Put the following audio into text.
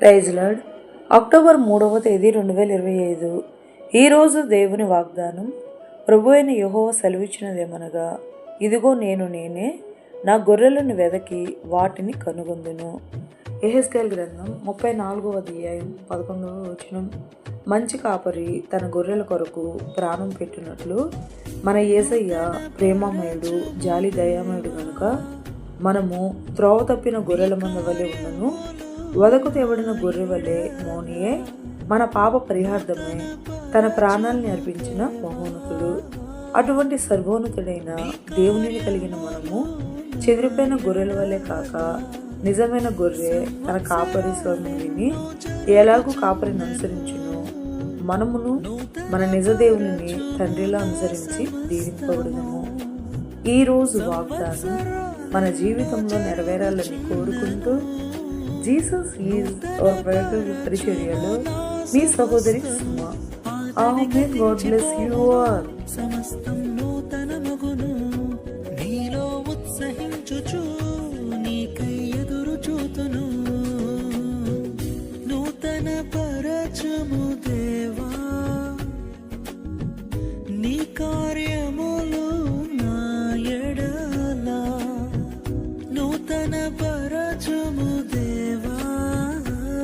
Praise lord. October 3వ తేదీ 2025. ఈరోజు దేవుని వాగ్దానం. ప్రభు అయిన యెహోవా సెలవిచ్చినదేమనగా, ఇదిగో నేనే నా గొర్రెలను వెదకి వాటిని కనుగొందును. యెహెజ్కేలు గ్రంథం 34వ అధ్యాయం 11వ వచనం. మంచి కాపరి తన గొర్రెల కొరకు ప్రాణం పెట్టినట్లు మన యేసయ్య ప్రేమమయుడు, జాలి దయామయుడు గనుక మనము త్రోవ తప్పిన గొర్రెల మంద వలె ఉన్నను. వదకు తేబడిన గొర్రె వలె మోనియే మన పాప పరిహార్థమే తన ప్రాణాల్ని అర్పించిన మహోన్నతుడు. అటువంటి సర్వోన్నతుడైన దేవునిని కలిగిన మనము చెదిరిపోయిన గొర్రెల వలె కాక, నిజమైన గొర్రె తన కాపరి స్వరం విని ఎలాగూ కాపరిని అనుసరించును. మనమును మన నిజ దేవుని తండ్రిలా అనుసరించి దీవింపబడును. ఈరోజు వాగ్దానం మన జీవితంలో నెరవేరాలని కోరుకుంటూ, జీసస్ ఈజ్ అవర్ బైబిల్ పరిచర్యలో మీ సహోదరి సుమ. ఆమేన్. God bless you all. సమస్తం నూతనమగును, నీలో ఉత్సహించుచు